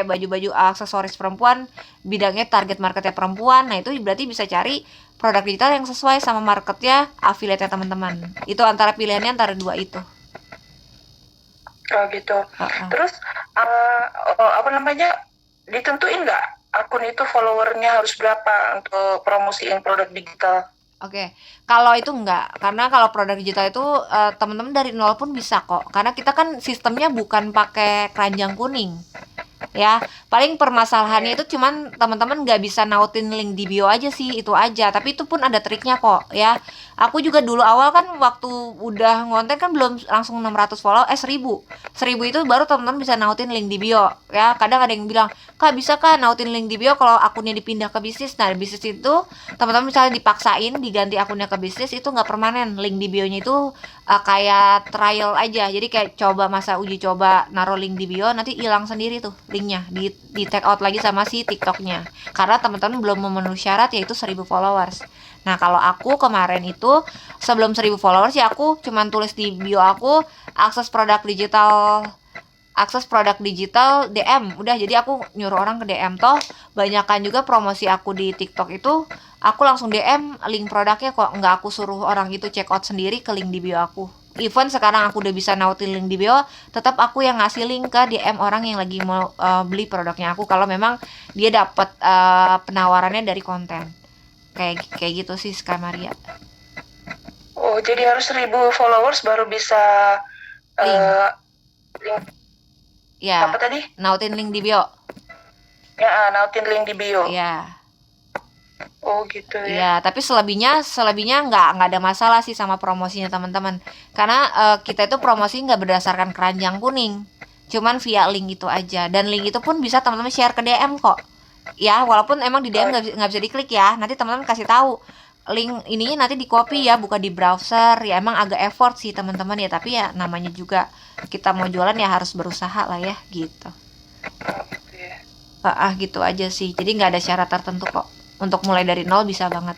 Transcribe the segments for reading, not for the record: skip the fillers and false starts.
baju-baju aksesoris perempuan, bidangnya target marketnya perempuan. Nah itu berarti bisa cari produk digital yang sesuai sama marketnya affiliate teman-teman. Itu antara pilihannya antara dua itu. Oh gitu. Terus apa namanya, ditentuin nggak akun itu followernya harus berapa untuk promosiin produk digital? Oke, kalau itu enggak, karena kalau produk digital itu teman-teman dari nol pun bisa kok. Karena kita kan sistemnya bukan pakai keranjang kuning. Ya, paling permasalahannya itu cuman teman-teman nggak bisa nautin link di bio aja sih, itu aja. Tapi itu pun ada triknya kok, ya. Aku juga dulu awal kan waktu udah ngonten kan belum langsung 600 follow, 1000. 1000 itu baru teman-teman bisa nautin link di bio, ya. Kadang ada yang bilang, "Kak, bisa Kak nautin link di bio kalau akunnya dipindah ke bisnis?" Nah, bisnis itu teman-teman misalnya dipaksain diganti akunnya ke bisnis itu nggak permanen. Link di bio-nya itu kayak trial aja. Jadi kayak coba masa uji coba naruh link di bio, nanti hilang sendiri tuh linknya, di take out lagi sama si TikToknya, karena teman-teman belum memenuhi syarat yaitu 1000 followers. Nah kalau aku kemarin itu sebelum 1000 followers ya aku cuman tulis di bio aku akses produk digital DM udah. Jadi aku nyuruh orang ke DM, toh banyakan juga promosi aku di TikTok itu aku langsung DM link produknya kok, nggak aku suruh orang itu check out sendiri ke link di bio aku. Even sekarang aku udah bisa nautin link di bio, tetap aku yang ngasih link ke DM orang yang lagi mau beli produknya aku kalau memang dia dapat penawarannya dari konten. Kayak gitu sih Kak Maria. Oh, jadi harus 1000 followers baru bisa Link. link Ya, apa tadi? nautin link di bio. Ya, nautin link di bio. Ya. Oh gitu ya. Iya, tapi selebihnya nggak ada masalah sih sama promosinya teman-teman. Karena kita itu promosi nggak berdasarkan keranjang kuning, cuman via link itu aja. Dan link itu pun bisa teman-teman share ke DM kok. Ya, walaupun emang di DM nggak bisa diklik ya. Nanti teman-teman kasih tahu link ininya nanti di copy ya, bukan di browser. Ya emang agak effort sih teman-teman ya, tapi ya namanya juga kita mau jualan ya harus berusaha lah ya gitu. Oh, gitu ya. Gitu aja sih. Jadi nggak ada syarat tertentu kok. Untuk mulai dari nol bisa banget.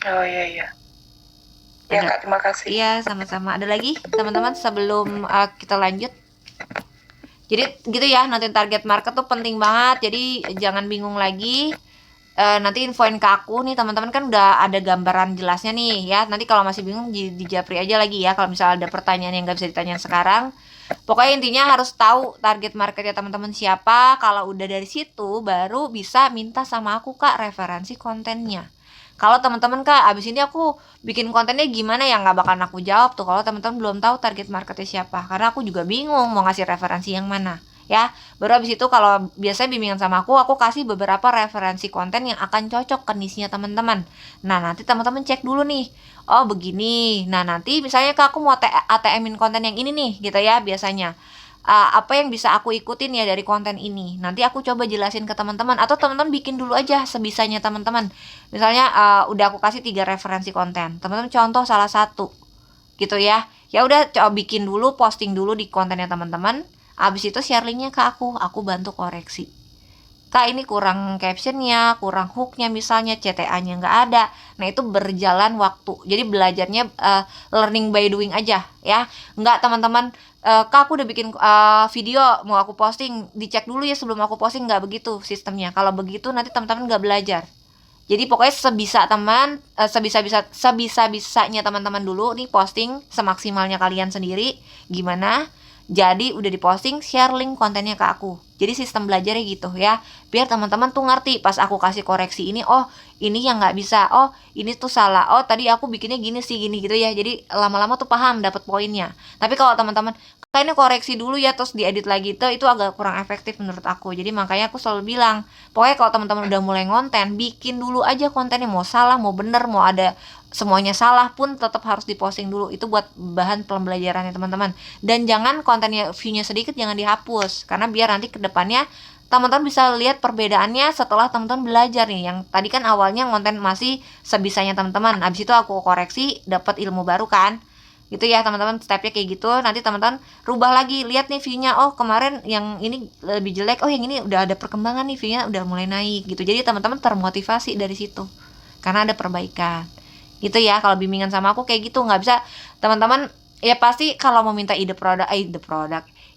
Oh iya iya. Ya Kak, terima kasih. Iya, sama-sama. Ada lagi teman-teman sebelum kita lanjut? Jadi gitu ya, nanti target market tuh penting banget. Jadi jangan bingung lagi. Nanti infoin ke aku nih teman-teman, kan udah ada gambaran jelasnya nih ya. Nanti kalau masih bingung di japri aja lagi ya. Kalau misalnya ada pertanyaan yang nggak bisa ditanyain sekarang. Pokoknya intinya harus tahu target marketnya teman-teman siapa. Kalau udah dari situ baru bisa minta sama aku Kak referensi kontennya. Kalau teman-teman Kak, abis ini aku bikin kontennya gimana ya, nggak bakal aku jawab tuh kalau teman-teman belum tahu target marketnya siapa. Karena aku juga bingung mau ngasih referensi yang mana. Ya, baru abis itu kalau biasanya bimbingan sama aku kasih beberapa referensi konten yang akan cocok ke niche-nya teman-teman. Nah, nanti teman-teman cek dulu nih. Oh, begini. Nah, nanti misalnya Kak aku mau ATM-in konten yang ini nih, gitu ya biasanya. Apa yang bisa aku ikutin ya dari konten ini. Nanti aku coba jelasin ke teman-teman atau teman-teman bikin dulu aja sebisanya teman-teman. Misalnya udah aku kasih 3 referensi konten. Teman-teman contoh salah satu gitu ya. Ya udah coba bikin dulu, posting dulu di kontennya teman-teman. Abis itu share linknya ke aku bantu koreksi. Kak ini kurang captionnya, kurang hooknya misalnya, CTA-nya nggak ada. Nah itu berjalan waktu. Jadi belajarnya learning by doing aja ya. Nggak teman-teman, Kak aku udah bikin video mau aku posting, dicek dulu ya sebelum aku posting, nggak begitu sistemnya. Kalau begitu nanti teman-teman nggak belajar. Jadi pokoknya sebisa-bisanya teman-teman dulu nih posting semaksimalnya kalian sendiri gimana. Jadi udah diposting, share link kontennya ke aku. Jadi sistem belajarnya gitu ya. Biar teman-teman tuh ngerti pas aku kasih koreksi ini, oh ini yang nggak bisa, oh ini tuh salah, oh tadi aku bikinnya gini sih gini gitu ya. Jadi lama-lama tuh paham, dapat poinnya. Tapi kalau teman-teman kayaknya koreksi dulu ya terus diedit lagi tuh itu agak kurang efektif menurut aku. Jadi makanya aku selalu bilang, pokoknya kalau teman-teman udah mulai ngonten, bikin dulu aja kontennya, mau salah mau bener mau ada semuanya salah pun tetap harus diposting dulu. Itu buat bahan pembelajarannya teman-teman. Dan jangan kontennya view-nya sedikit jangan dihapus, karena biar nanti kedepannya teman-teman bisa lihat perbedaannya setelah teman-teman belajar nih. Yang tadi kan awalnya konten masih sebisanya teman-teman, habis itu aku koreksi dapat ilmu baru kan. Gitu ya teman-teman, stepnya kayak gitu. Nanti teman-teman rubah lagi, lihat nih view-nya, oh kemarin yang ini lebih jelek, oh yang ini udah ada perkembangan nih, view-nya udah mulai naik gitu. Jadi teman-teman termotivasi dari situ karena ada perbaikan gitu ya. Kalau bimbingan sama aku kayak gitu, nggak bisa teman-teman ya pasti kalau mau minta ide produk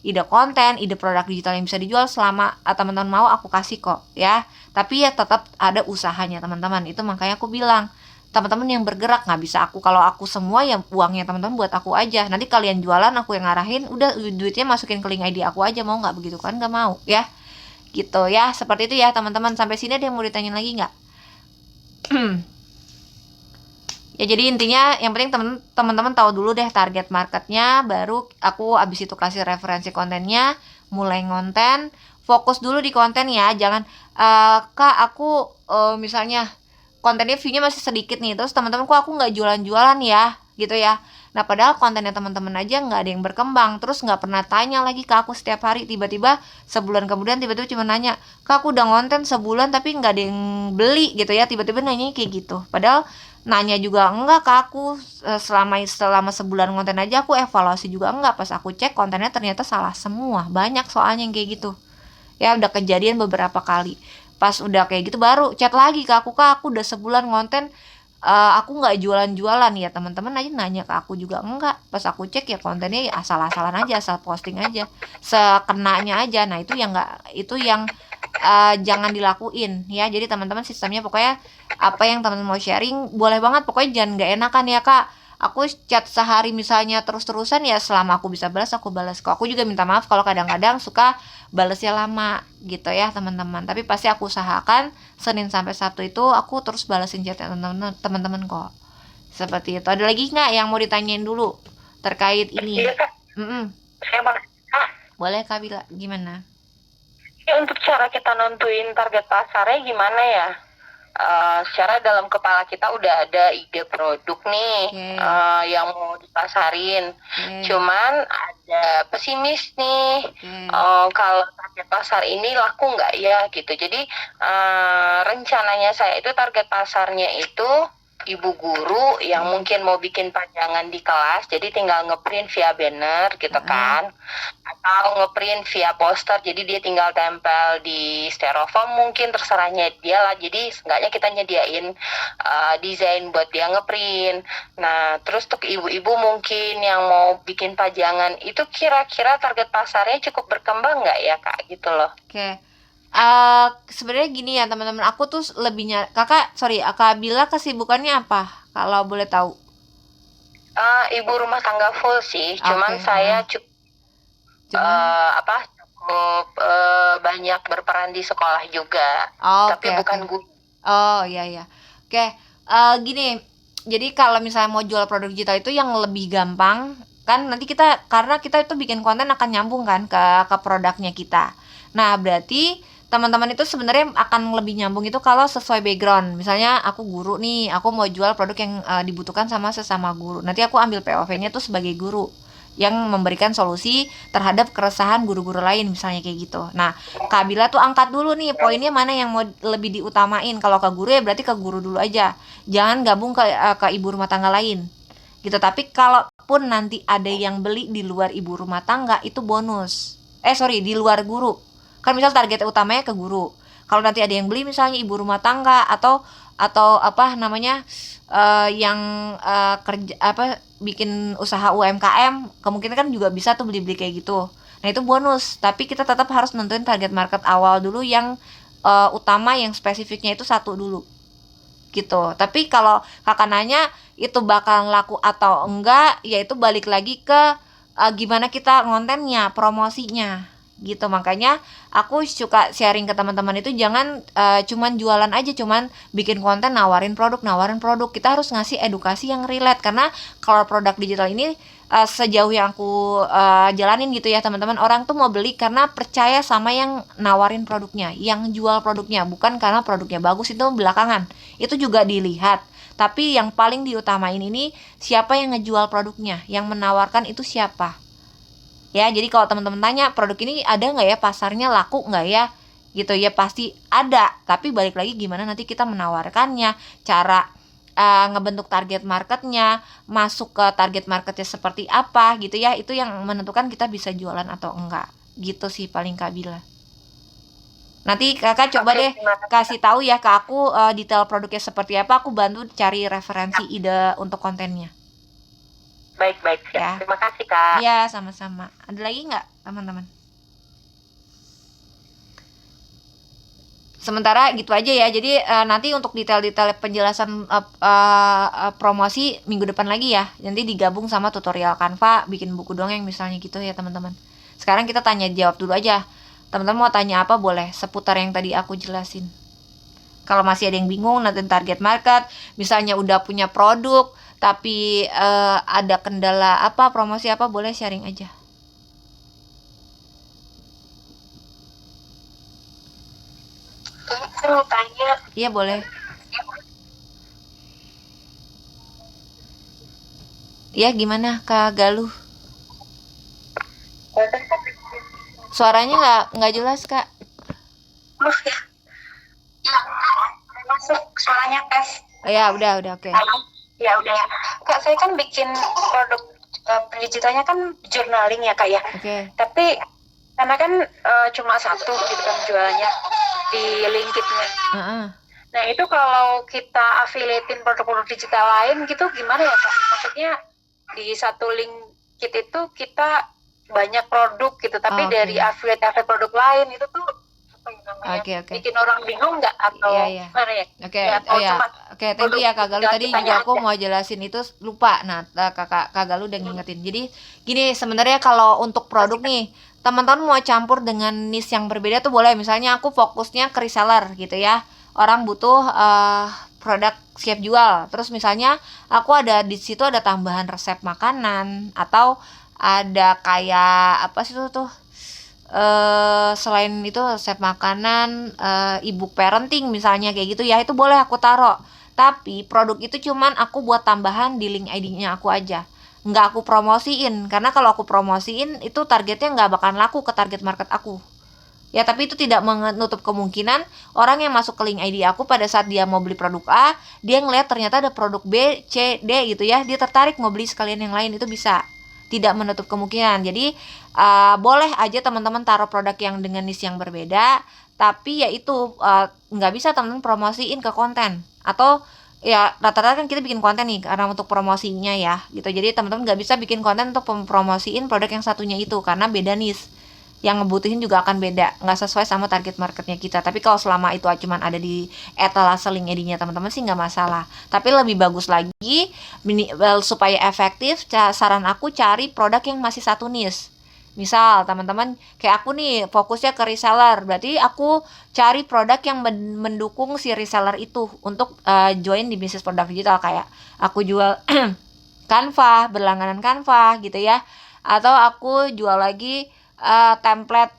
ide konten, ide produk digital yang bisa dijual, selama teman-teman mau aku kasih kok ya. Tapi ya tetap ada usahanya teman-teman. Itu makanya aku bilang, teman-teman yang bergerak, nggak bisa aku, kalau aku semua ya uangnya teman-teman buat aku aja. Nanti kalian jualan, aku yang ngarahin, udah duitnya masukin ke link ID aku aja, mau nggak begitu kan? Nggak mau ya. Gitu ya, seperti itu ya teman-teman. Sampai sini ada yang mau ditanyain lagi nggak? Ya jadi intinya yang penting teman-teman tahu dulu deh target marketnya, baru aku abis itu kasih referensi kontennya, mulai ngonten, fokus dulu di konten ya, jangan kak aku misalnya kontennya view-nya masih sedikit nih, terus teman-teman kok aku nggak jualan-jualan ya gitu ya. Nah padahal kontennya teman-teman aja nggak ada yang berkembang, terus nggak pernah tanya lagi ke aku setiap hari, tiba-tiba sebulan kemudian tiba-tiba cuma nanya, kak aku udah ngonten sebulan tapi nggak ada yang beli gitu ya, tiba-tiba nanya kayak gitu. Padahal nanya juga enggak ke aku, selama sebulan konten aja aku evaluasi juga enggak, pas aku cek kontennya ternyata salah semua, banyak soalnya yang kayak gitu ya. Udah kejadian beberapa kali, pas udah kayak gitu baru chat lagi ke aku, kak aku udah sebulan konten, aku nggak jualan-jualan ya. Teman-teman aja nanya ke aku juga enggak, pas aku cek ya kontennya ya asal-asalan aja, asal posting aja, sekenanya aja. Nah itu yang nggak, itu yang jangan dilakuin ya. Jadi teman-teman sistemnya pokoknya apa yang teman-teman mau sharing boleh banget, pokoknya jangan nggak enakan ya kak. Aku chat sehari misalnya terus-terusan, ya selama aku bisa balas aku balas kok. Aku juga minta maaf kalau kadang-kadang suka balasnya lama gitu ya teman-teman, tapi pasti aku usahakan Senin sampai Sabtu itu aku terus balasin chat teman-teman kok. Seperti itu. Ada lagi nggak yang mau ditanyain dulu terkait ini? Iya kak, saya mau nanya, Boleh kak Bila, gimana? ya, untuk cara kita nentuin target pasarnya gimana ya? Secara dalam kepala kita udah ada ide produk nih, yang mau dipasarin. Cuman ada pesimis nih, kalau target pasar ini laku nggak ya gitu. Jadi rencananya saya itu target pasarnya itu ibu guru yang mungkin mau bikin pajangan di kelas, jadi tinggal ngeprint via banner gitu kan, atau ngeprint via poster, jadi dia tinggal tempel di styrofoam, mungkin terserahnya dia lah. Jadi seenggaknya kita nyediain desain buat dia ngeprint. Nah terus untuk ibu-ibu mungkin yang mau bikin pajangan itu, kira-kira target pasarnya cukup berkembang nggak ya kak gitu loh. Oke. Sebenarnya gini ya teman-teman, aku tuh lebihnya kakak, Kak Bila kesibukannya apa kalau boleh tahu? Ibu rumah tangga full sih, cuman Oke, saya cukup cuman cukup banyak berperan di sekolah juga, tapi oke. bukan guru. Oh iya iya. Oke, gini. Jadi kalau misalnya mau jual produk digital itu yang lebih gampang kan, nanti kita, karena kita itu bikin konten akan nyambung kan ke produknya kita. Nah, berarti teman-teman itu sebenarnya akan lebih nyambung itu kalau sesuai background. Misalnya aku guru nih, aku mau jual produk yang dibutuhkan sama sesama guru. Nanti aku ambil POV-nya tuh sebagai guru yang memberikan solusi terhadap keresahan guru-guru lain misalnya kayak gitu. Nah, Kak Bila tuh angkat dulu nih poinnya mana yang mau lebih diutamain. Kalau ke guru ya berarti ke guru dulu aja. Jangan gabung ke ibu rumah tangga lain. Gitu. Tapi kalaupun nanti ada yang beli di luar ibu rumah tangga itu bonus. Di luar guru. Kan misal target utamanya ke guru. Kalau nanti ada yang beli misalnya ibu rumah tangga atau apa namanya, yang kerja apa bikin usaha UMKM, kemungkinan kan juga bisa tuh beli-beli kayak gitu. Nah itu bonus, tapi kita tetap harus nentuin target market awal dulu yang utama, yang spesifiknya itu satu dulu gitu. Tapi kalau kakak nanya itu bakalan laku atau enggak, ya itu balik lagi ke gimana kita ngontennya, promosinya gitu. Makanya aku suka sharing ke teman-teman itu jangan cuman jualan aja, cuman bikin konten nawarin produk. Kita harus ngasih edukasi yang relate, karena kalau produk digital ini sejauh yang aku jalanin gitu ya teman-teman, orang tuh mau beli karena percaya sama yang nawarin produknya, yang jual produknya, bukan karena produknya bagus. Itu belakangan, itu juga dilihat, tapi yang paling diutamain ini siapa yang ngejual produknya, yang menawarkan itu siapa ya. Jadi kalau teman-teman tanya produk ini ada nggak ya pasarnya, laku nggak ya gitu ya, pasti ada. Tapi balik lagi gimana nanti kita menawarkannya, cara ngebentuk target marketnya, masuk ke target marketnya seperti apa gitu ya, itu yang menentukan kita bisa jualan atau enggak gitu sih paling Kak Bila. Nanti kakak coba deh kasih tahu ya ke aku detail produknya seperti apa, aku bantu cari referensi ide untuk kontennya. Baik Ya. terima kasih kak. Iya sama-sama. Ada lagi nggak teman-teman. Sementara gitu aja ya. Jadi nanti untuk detail-detail penjelasan promosi minggu depan lagi ya. Nanti digabung sama tutorial Canva bikin buku dongeng misalnya gitu ya teman-teman. Sekarang kita tanya jawab dulu aja. Teman-teman mau tanya apa boleh seputar yang tadi aku jelasin. Kalau masih ada yang bingung nanti target market, misalnya udah punya produk tapi ada kendala apa, promosi apa, boleh sharing aja. Saya mau tanya. Iya boleh. Ya gimana Kak Galuh? Suaranya nggak jelas Kak. Masuk suaranya tes. Oh, ya udah oke. Ya udah ya. Kak, saya kan bikin produk digitalnya kan journaling ya Kak ya. Oke. Tapi karena kan cuma satu gitu kan jualannya di LinkedIn-nya. Nah itu kalau kita affiliatein produk-produk digital lain gitu gimana ya Kak? Maksudnya di satu link itu kita banyak produk gitu, tapi dari affiliate produk lain itu tuh apa ya namanya? Bikin orang bingung nggak atau gimana ya? Oke, thank you ya Kak Galuh. Tadi juga aku mau jelasin itu lupa. Nah, Kak Galuh udah ngingetin. Jadi gini, sebenarnya kalau untuk produk nih, teman-teman mau campur dengan niche yang berbeda tuh boleh. Misalnya aku fokusnya ke reseller gitu ya. Orang butuh produk siap jual. Terus misalnya aku ada di situ ada tambahan resep makanan atau ada kayak apa sih tuh selain itu resep makanan, ebook parenting misalnya kayak gitu ya, itu boleh aku taruh. Tapi produk itu cuman aku buat tambahan di link ID-nya aku aja, nggak aku promosiin, karena kalau aku promosiin itu targetnya nggak bakalan laku ke target market aku ya. Tapi itu tidak menutup kemungkinan orang yang masuk ke link ID aku pada saat dia mau beli produk A, dia ngeliat ternyata ada produk B, C, D gitu ya, dia tertarik mau beli sekalian yang lain, itu bisa, tidak menutup kemungkinan. Jadi boleh aja teman-teman taruh produk yang dengan niche yang berbeda, tapi ya itu nggak bisa teman-teman promosiin ke konten. Atau ya rata-rata kan kita bikin konten nih karena untuk promosinya ya gitu. Jadi teman-teman nggak bisa bikin konten untuk promosiin produk yang satunya itu karena beda niche, yang ngebutuhin juga akan beda, nggak sesuai sama target marketnya kita. Tapi kalau selama itu cuma ada di etalase link ID-nya teman-teman sih nggak masalah. Tapi lebih bagus lagi supaya efektif, saran aku cari produk yang masih satu niche. Misal teman-teman kayak aku nih fokusnya ke reseller, berarti aku cari produk yang mendukung si reseller itu untuk join di bisnis produk digital. Kayak aku jual Canva, berlangganan Canva gitu ya, atau aku jual lagi template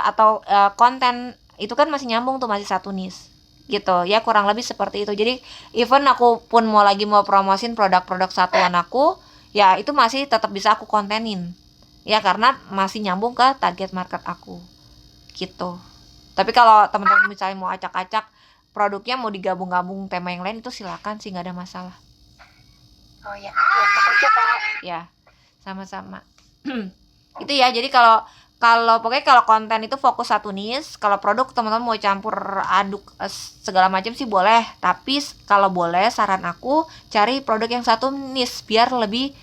atau konten, itu kan masih nyambung tuh, masih satu niche gitu ya, kurang lebih seperti itu. Jadi even aku pun mau promosin produk-produk satuan aku ya, itu masih tetap bisa aku kontenin ya, karena masih nyambung ke target market aku gitu. Tapi kalau teman-teman misalnya mau acak-acak produknya, mau digabung-gabung tema yang lain, itu silakan sih, nggak ada masalah. Oh ya, ya sama-sama. Itu ya. Jadi kalau pokoknya kalau konten itu fokus satu niche, kalau produk teman-teman mau campur aduk segala macam sih boleh. Tapi kalau boleh saran aku cari produk yang satu niche biar lebih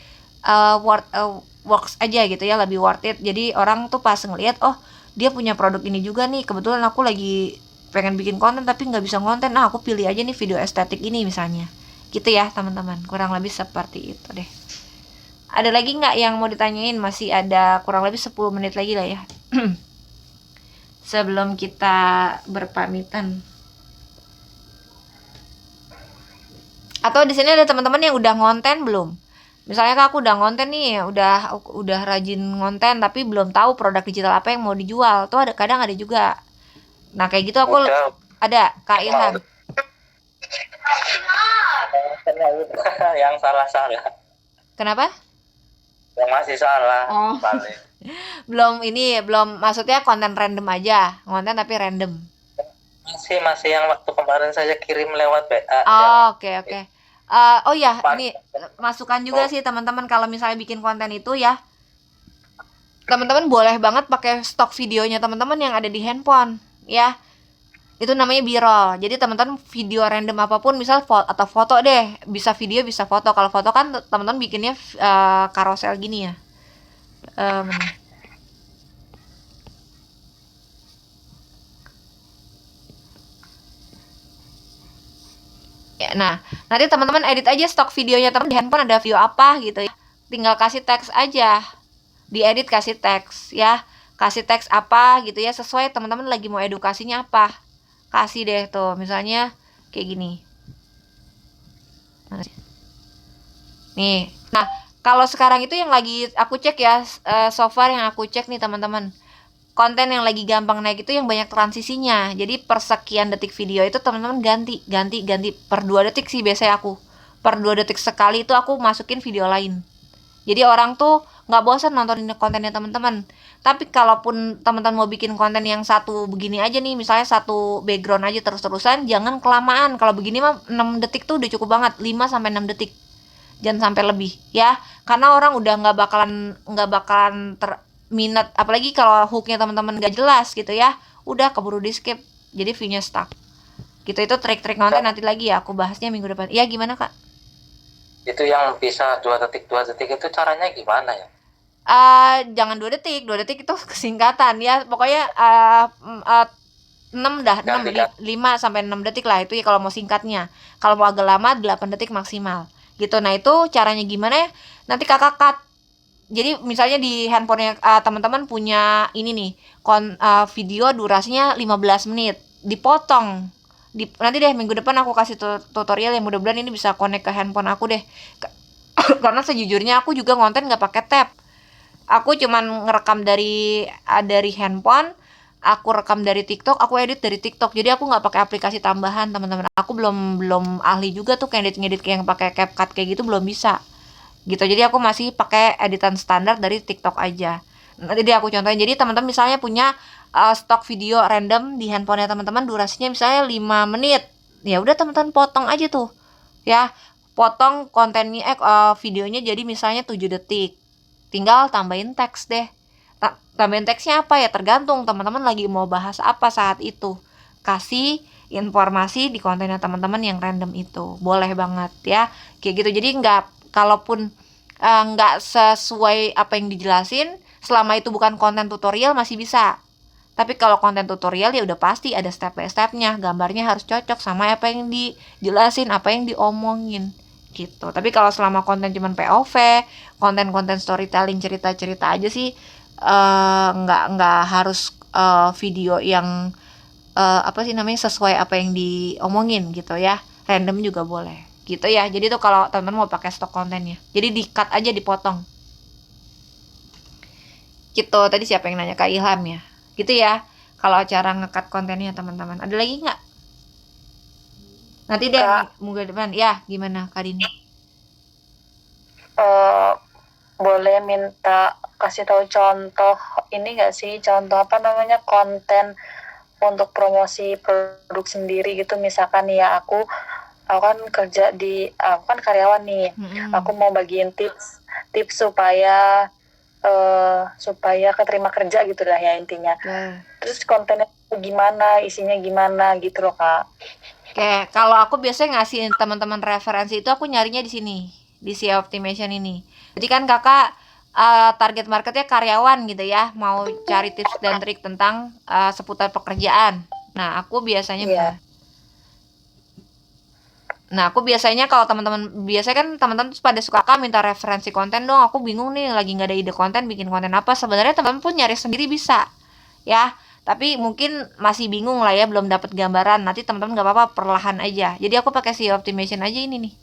works aja gitu ya, lebih worth it. Jadi orang tuh pas ngeliat, oh dia punya produk ini juga nih, kebetulan aku lagi pengen bikin konten tapi nggak bisa konten, nah aku pilih aja nih video estetik ini misalnya gitu ya teman-teman. Kurang lebih seperti itu deh. Ada lagi nggak yang mau ditanyain? Masih ada kurang lebih 10 menit lagi lah ya sebelum kita berpamitan. Atau di sini ada teman-teman yang udah ngonten belum? Misalnya Kak, aku udah ngonten nih, udah rajin ngonten tapi belum tahu produk digital apa yang mau dijual. Tuh ada, kadang ada juga. Nah kayak gitu aku ada Kak Ilham. Yang salah. Kenapa? Yang masih salah. belum maksudnya konten random aja, konten tapi random. Masih yang waktu kemarin saya kirim lewat WA. Oke. Oh ya, ini masukan juga sih teman-teman, kalau misalnya bikin konten itu ya, teman-teman boleh banget pakai stok videonya teman-teman yang ada di handphone ya. Itu namanya B-roll. Jadi teman-teman video random apapun, misal atau foto deh, bisa video bisa foto. Kalau foto kan teman-teman bikinnya carousel gini ya. Nah, nanti teman-teman edit aja stok videonya teman di handphone ada video apa gitu ya. Tinggal kasih teks aja. Diedit kasih teks ya. Kasih teks apa gitu ya, sesuai teman-teman lagi mau edukasinya apa. Kasih deh tuh, misalnya kayak gini. Nih. Nah, kalau sekarang itu yang lagi aku cek ya, so far yang aku cek nih teman-teman. Konten yang lagi gampang naik itu yang banyak transisinya. Jadi per sekian detik video itu teman-teman ganti per 2 detik sih biasanya aku. Per 2 detik sekali itu aku masukin video lain. Jadi orang tuh nggak bosan nontonin kontennya teman-teman. Tapi kalaupun teman-teman mau bikin konten yang satu begini aja nih, misalnya satu background aja terus-terusan, jangan kelamaan. Kalau begini mah 6 detik tuh udah cukup banget, 5 sampai 6 detik. Jangan sampai lebih ya. Karena orang udah nggak bakalan minat, apalagi kalau hooknya teman-teman gak jelas gitu ya, udah keburu di skip, jadi view-nya stuck gitu. Itu trik-trik konten nanti lagi ya aku bahasnya minggu depan. Iya gimana kak? Itu yang bisa 2 detik itu caranya gimana ya? Jangan 2 detik itu kesingkatan ya, pokoknya 6 dah, 5 sampai 6 detik lah itu ya kalau mau singkatnya. Kalau mau agak lama 8 detik maksimal gitu. Nah itu caranya gimana ya, nanti kakak cut. Jadi misalnya di handphonenya teman-teman punya ini nih, video durasinya 15 menit, dipotong. Nanti deh minggu depan aku kasih tutorial yang mudah-mudahan ini bisa connect ke handphone aku deh. Karena sejujurnya aku juga ngonten nggak pakai tab. Aku cuman ngerekam dari handphone, aku rekam dari TikTok, aku edit dari TikTok. Jadi aku nggak pakai aplikasi tambahan teman-teman. Aku belum ahli juga tuh ngedit yang pakai CapCut kayak gitu, belum bisa. Gitu. Jadi aku masih pakai editan standar dari TikTok aja. Nanti deh aku contohin. Jadi teman-teman misalnya punya stok video random di handphonenya teman-teman, durasinya misalnya 5 menit. Ya udah teman-teman potong aja tuh. Ya, potong kontennya videonya jadi misalnya 7 detik. Tinggal tambahin teks deh. Tambahin teksnya apa ya, tergantung teman-teman lagi mau bahas apa saat itu. Kasih informasi di kontennya teman-teman yang random itu. Boleh banget ya. Kayak gitu. Jadi kalaupun nggak sesuai apa yang dijelasin, selama itu bukan konten tutorial masih bisa. Tapi kalau konten tutorial ya udah pasti ada step by stepnya, gambarnya harus cocok sama apa yang dijelasin, apa yang diomongin gitu. Tapi kalau selama konten cuman POV, konten-konten storytelling, cerita-cerita aja sih, nggak harus video yang apa sih namanya, sesuai apa yang diomongin gitu ya. Random juga boleh gitu ya. Jadi tuh kalau teman-teman mau pakai stok kontennya, jadi di cut aja, dipotong gitu. Tadi siapa yang nanya, Kak Ilham ya, gitu ya kalau cara nge-cut kontennya teman-teman. Ada lagi nggak? Nanti deh minggu depan ya. Gimana Kak Dini? Boleh minta kasih tahu contoh ini nggak sih, contoh apa namanya, konten untuk promosi produk sendiri gitu. Misalkan ya aku kan kerja aku kan karyawan nih, aku mau bagiin tips supaya keterima kerja gitu lah ya intinya. Terus kontennya gimana, isinya gimana gitu loh Kak. Oke, kalau aku biasanya ngasih teman-teman referensi itu aku nyarinya di sini, di SEO Optimation ini. Jadi kan kakak target marketnya karyawan gitu ya, mau cari tips dan trik tentang seputar pekerjaan. Nah aku biasanya kalau teman-teman biasanya kan teman-teman pada suka minta referensi konten dong. Aku bingung nih, lagi nggak ada ide konten, bikin konten apa. Sebenarnya teman-teman pun nyari sendiri bisa, ya. Tapi mungkin masih bingung lah ya, belum dapat gambaran. Nanti teman-teman nggak apa-apa, perlahan aja. Jadi aku pakai SEO Optimation aja ini nih.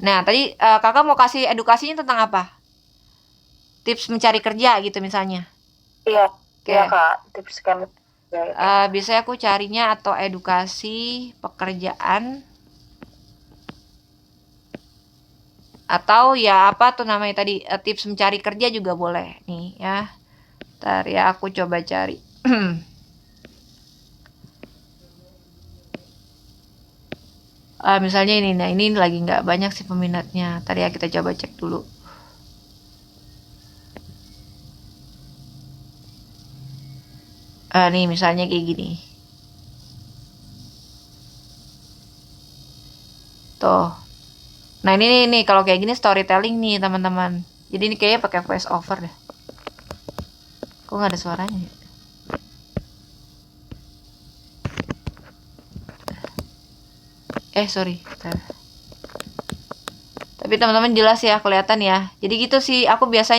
Nah tadi kakak mau kasih edukasinya tentang apa? Tips mencari kerja gitu misalnya. Iya, iya Kak, tips kan. Biasanya aku carinya atau edukasi pekerjaan, atau ya apa tuh namanya tadi, tips mencari kerja juga boleh nih ya. Ntar ya aku coba cari. Misalnya ini, nah ini lagi nggak banyak sih peminatnya. Ntar ya kita coba cek dulu. Nih misalnya kayak gini. Tuh. Nah ini nih kalau kayak gini storytelling nih teman-teman. Jadi ini kayaknya pakai voice over deh. Kok nggak ada suaranya ya? Sorry. Tapi teman-teman jelas ya, kelihatan ya. Jadi gitu sih aku biasanya